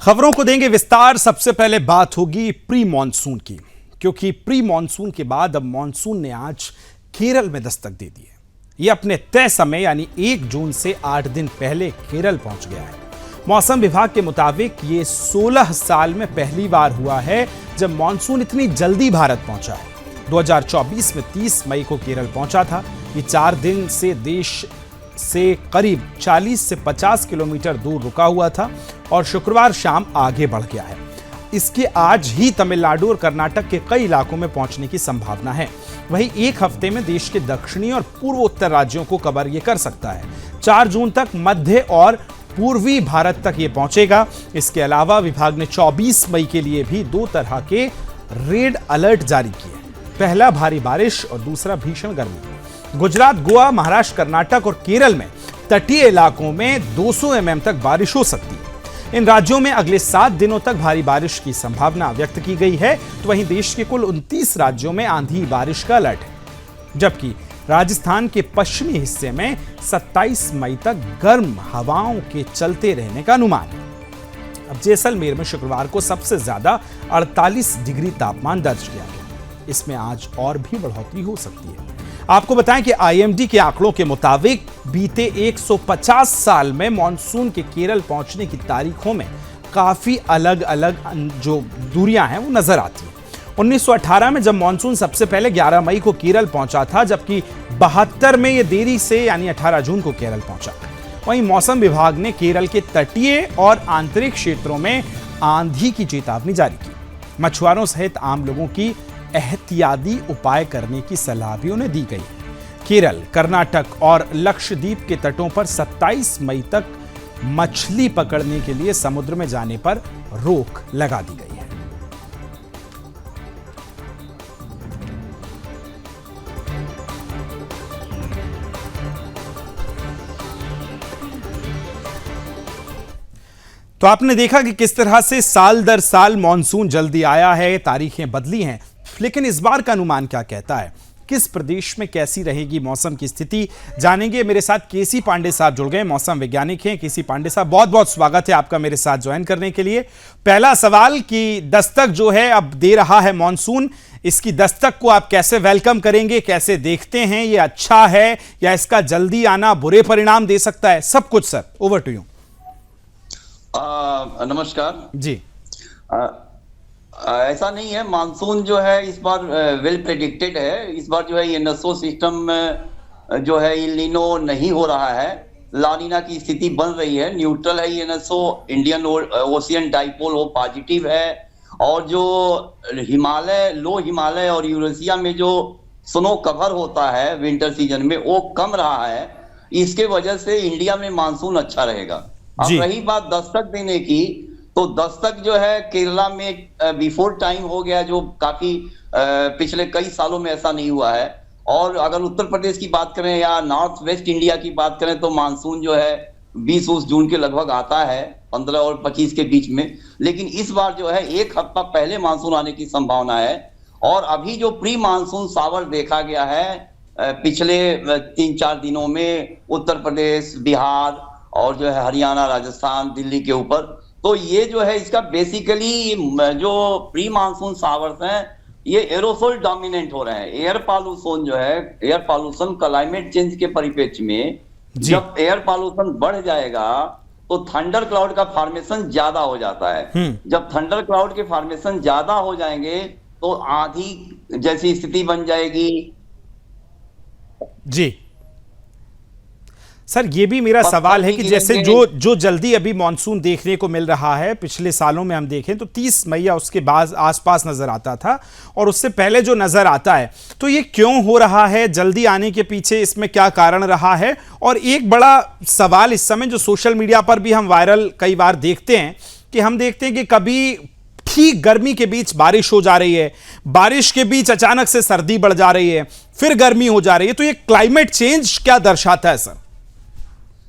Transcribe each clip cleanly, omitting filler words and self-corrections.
खबरों को देंगे विस्तार। सबसे पहले बात होगी प्री मॉनसून की, क्योंकि प्री मॉनसून के बाद अब मॉनसून ने आज केरल में दस्तक दे दी है। यह अपने तय समय यानी 1 जून से 8 दिन पहले केरल पहुंच गया है। मौसम विभाग के मुताबिक ये 16 साल में पहली बार हुआ है जब मॉनसून इतनी जल्दी भारत पहुंचा है। 2024 में 30 मई को केरल पहुंचा था। ये 4 दिन से देश से करीब 40 से 50 किलोमीटर दूर रुका हुआ था और शुक्रवार शाम आगे बढ़ गया है। इसके आज ही तमिलनाडु और कर्नाटक के कई इलाकों में पहुंचने की संभावना है। वहीं एक हफ्ते में देश के दक्षिणी और पूर्वोत्तर राज्यों को कवर ये कर सकता है। 4 जून तक मध्य और पूर्वी भारत तक ये पहुंचेगा। इसके अलावा विभाग ने 24 मई के लिए भी 2 तरह के रेड अलर्ट जारी किए। पहला भारी बारिश और दूसरा भीषण गर्मी। गुजरात, गोवा, महाराष्ट्र, कर्नाटक और केरल में तटीय इलाकों में 200 mm तक बारिश हो सकती है। इन राज्यों में अगले 7 दिनों तक भारी बारिश की संभावना व्यक्त की गई है। तो वहीं देश के कुल 29 राज्यों में आंधी बारिश का अलर्ट है, जबकि राजस्थान के पश्चिमी हिस्से में 27 मई तक गर्म हवाओं के चलते रहने का अनुमान है। अब जैसलमेर में शुक्रवार को सबसे ज्यादा 48 डिग्री तापमान दर्ज किया गया। इसमें आज और भी बढ़ोतरी हो सकती है। आपको बताएं कि आईएमडी के आंकड़ों के मुताबिक बीते 150 साल में मॉनसून के केरल पहुंचने की तारीखों में काफी अलग अलग जो दूरियां हैं वो नजर आती हैं। 1918 में जब मॉनसून सबसे पहले 11 मई को केरल पहुंचा था, जबकि 72 में यह देरी से यानी 18 जून को केरल पहुंचा। वहीं मौसम विभाग ने केरल के तटीय और आंतरिक क्षेत्रों में आंधी की चेतावनी जारी की। मछुआरों सहित आम लोगों की एहतियाती उपाय करने की सलाह भी उन्हें दी गई। केरल, कर्नाटक और लक्षद्वीप के तटों पर 27 मई तक मछली पकड़ने के लिए समुद्र में जाने पर रोक लगा दी गई है। तो आपने देखा कि किस तरह से साल दर साल मॉनसून जल्दी आया है, तारीखें बदली हैं, लेकिन इस बार का अनुमान क्या कहता है? किस प्रदेश में कैसी रहेगी मौसम की स्थिति, जानेंगे। मेरे साथ केसी पांडे साहब जुड़ गए, मौसम वैज्ञानिक हैं। केसी पांडे साहब, बहुत बहुत स्वागत है आपका मेरे साथ ज्वाइन करने के लिए। पहला सवाल कि दस्तक जो है अब दे रहा है मॉनसून, इसकी दस्तक को आप कैसे वेलकम करेंगे, कैसे देखते हैं? ये अच्छा है या इसका जल्दी आना बुरे परिणाम दे सकता है? सब कुछ सर, ओवर टू यू। नमस्कार जी। ऐसा नहीं है, मानसून जो है इस बार वेल प्रेडिक्टेड है। इस बार जो है ये नसो सिस्टम में जो है इल नीनो नहीं हो रहा है, लानीना की स्थिति बन रही है। न्यूट्रल है ये नसो, इंडियन ओशियन डाइपोल वो पॉजिटिव है। और जो हिमालय, लो हिमालय और यूरेशिया में जो स्नो कवर होता है विंटर सीजन में, वो कम रहा है। इसके वजह से इंडिया में मानसून अच्छा रहेगा। अब रही बात दस्तक देने की, तो दस्तक जो है केरला में बिफोर टाइम हो गया, जो काफी पिछले कई सालों में ऐसा नहीं हुआ है। और अगर उत्तर प्रदेश की बात करें या नॉर्थ वेस्ट इंडिया की बात करें, तो मानसून जो है 20 जून के लगभग आता है, 15 और 25 के बीच में। लेकिन इस बार जो है 1 हफ्ता पहले मानसून आने की संभावना है। और अभी जो प्री मानसून सावर देखा गया है पिछले 3-4 दिनों में उत्तर प्रदेश, बिहार और जो है हरियाणा, राजस्थान, दिल्ली के ऊपर, तो ये जो है इसका बेसिकली जो प्री मानसून शावर्स हैं ये एरोसोल डोमिनेंट हो रहे हैं। एयर पॉल्यूशन जो है, एयर पॉल्यूशन क्लाइमेट चेंज के परिप्रेक्ष्य में जब एयर पॉल्यूशन बढ़ जाएगा तो थंडर क्लाउड का फॉर्मेशन ज्यादा हो जाता है। जब थंडर क्लाउड के फॉर्मेशन ज्यादा हो जाएंगे तो आंधी जैसी स्थिति बन जाएगी। जी सर, ये भी मेरा सवाल है कि जैसे जो जल्दी अभी मॉनसून देखने को मिल रहा है, पिछले सालों में हम देखें तो 30 मई या उसके बाद आसपास नजर आता था और उससे पहले जो नजर आता है, तो ये क्यों हो रहा है? जल्दी आने के पीछे इसमें क्या कारण रहा है? और एक बड़ा सवाल इस समय जो सोशल मीडिया पर भी हम वायरल कई बार देखते हैं कि हम देखते हैं कि कभी ठीक गर्मी के बीच बारिश हो जा रही है, बारिश के बीच अचानक से सर्दी बढ़ जा रही है, फिर गर्मी हो जा रही है। तो ये क्लाइमेट चेंज क्या दर्शाता है sir?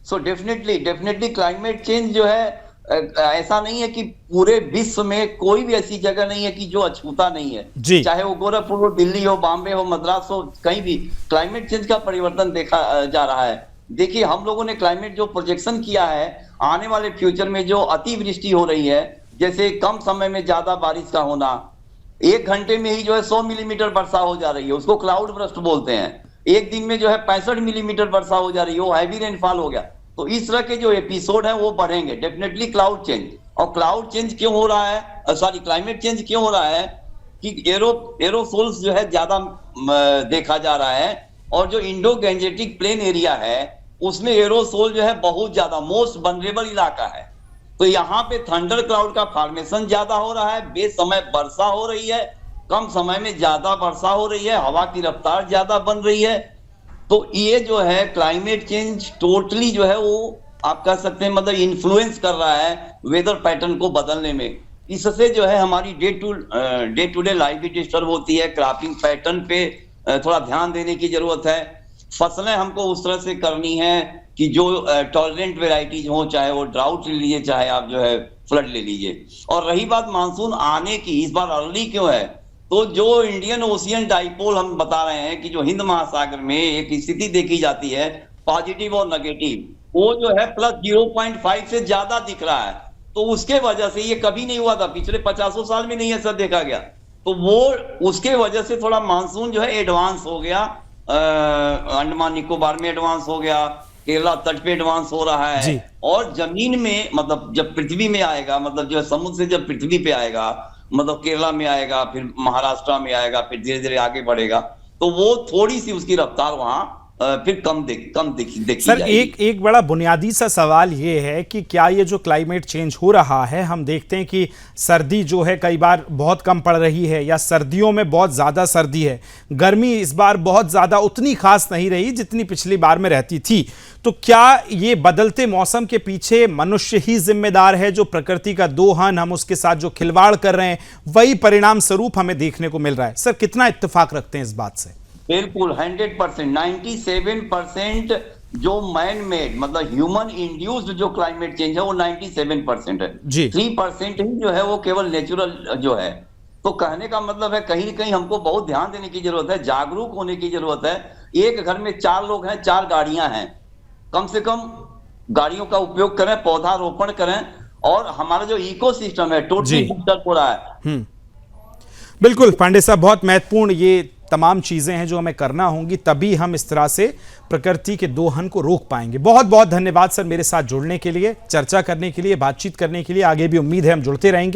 So definitely climate change जो है ऐसा नहीं है कि पूरे विश्व में कोई भी ऐसी जगह नहीं है कि जो अछूता नहीं है। चाहे वो गोरखपुर हो, दिल्ली हो, बॉम्बे हो, मद्रास हो, कहीं भी क्लाइमेट चेंज का परिवर्तन देखा जा रहा है। देखिए, हम लोगों ने क्लाइमेट जो प्रोजेक्शन किया है, आने वाले फ्यूचर में जो अतिवृष्टि हो रही है जैसे कम समय में ज्यादा बारिश का होना, 1 घंटे में ही जो है 100 मिलीमीटर वर्षा हो जा रही है, उसको क्लाउड बर्स्ट बोलते हैं। एक दिन में जो है 65 मिलीमीटर वर्षा हो जा रही है, वो हैवी रेनफॉल हो गया। तो इस तरह के जो एपिसोड है वो बढ़ेंगे डेफिनेटली। क्लाउड चेंज, और क्लाउड चेंज क्यों हो रहा है, सॉरी क्लाइमेट चेंज क्यों हो रहा है कि एरोसोल्स जो है ज्यादा देखा जा रहा है, और जो इंडो गैंजेटिक प्लेन एरिया है उसमें एरोसोल जो है बहुत ज्यादा मोस्ट वनरेबल इलाका है। तो यहाँ पे थंडर क्लाउड का फॉर्मेशन ज्यादा हो रहा है, बेसमय वर्षा हो रही है, कम समय में ज्यादा वर्षा हो रही है, हवा की रफ्तार ज्यादा बन रही है। तो ये जो है क्लाइमेट चेंज टोटली जो है वो आप कह सकते हैं मतलब इन्फ्लुएंस कर रहा है वेदर पैटर्न को बदलने में। इससे जो है हमारी डे टू डे लाइफ भी डिस्टर्ब होती है। क्रॉपिंग पैटर्न पे थोड़ा ध्यान देने की जरूरत है। फसलें हमको उस तरह से करनी है कि जो टॉलरेंट वेराइटीज हो, चाहे वो ड्राउट ले लीजिए, चाहे आप जो है फ्लड ले लीजिए। और रही बात मानसून आने की, इस बार अर्ली क्यों है, तो जो इंडियन ओशियन डाइपोल हम बता रहे हैं कि जो हिंद महासागर में एक स्थिति देखी जाती है पॉजिटिव और नेगेटिव, वो जो है प्लस 0.5 से ज्यादा दिख रहा है। तो उसके वजह से ये कभी नहीं हुआ था, पिछले 50 साल में नहीं ऐसा देखा गया। तो वो उसके वजह से थोड़ा मानसून जो है एडवांस हो गया, अंडमान निकोबार में एडवांस हो गया, केरला तट पे एडवांस हो रहा है। और जमीन में मतलब जब पृथ्वी में आएगा, मतलब जो है समुद्र से जब पृथ्वी पे आएगा, मतलब केरला में आएगा, फिर महाराष्ट्र में आएगा, फिर धीरे धीरे आगे बढ़ेगा, तो वो थोड़ी सी उसकी रफ्तार वहां फिर कम देखी सर जाएगी। एक बड़ा बुनियादी सा सवाल ये है कि क्या ये जो क्लाइमेट चेंज हो रहा है, हम देखते हैं कि सर्दी जो है कई बार बहुत कम पड़ रही है, या सर्दियों में बहुत ज़्यादा सर्दी है, गर्मी इस बार बहुत ज़्यादा उतनी खास नहीं रही जितनी पिछली बार में रहती थी। तो क्या ये बदलते मौसम के पीछे मनुष्य ही जिम्मेदार है? जो प्रकृति का दोहन, हम उसके साथ जो खिलवाड़ कर रहे हैं, वही परिणाम स्वरूप हमें देखने को मिल रहा है। सर कितना इत्तेफाक रखते हैं इस बात से? बिल्कुल 100%, 97% जो मैन मेड मतलब ह्यूमन इंड्यूस्ड जो क्लाइमेट चेंज है वो 97% है जी। 3% ही जो है वो केवल नेचुरल जो है। तो कहने का मतलब है कहीं न कहीं हमको बहुत ध्यान देने की जरूरत है, जागरूक होने की जरूरत है। एक घर में 4 लोग हैं, 4 गाड़ियां हैं, कम से कम गाड़ियों का उपयोग करें, पौधारोपण करें, और हमारा जो इकोसिस्टम है टोटली डिस्टर्ब हो रहा है। बिल्कुल पांडे साहब, बहुत महत्वपूर्ण ये तमाम चीजें हैं जो हमें करना होंगी, तभी हम इस तरह से प्रकृति के दोहन को रोक पाएंगे। बहुत बहुत धन्यवाद सर मेरे साथ जुड़ने के लिए, चर्चा करने के लिए, बातचीत करने के लिए। आगे भी उम्मीद है हम जुड़ते रहेंगे।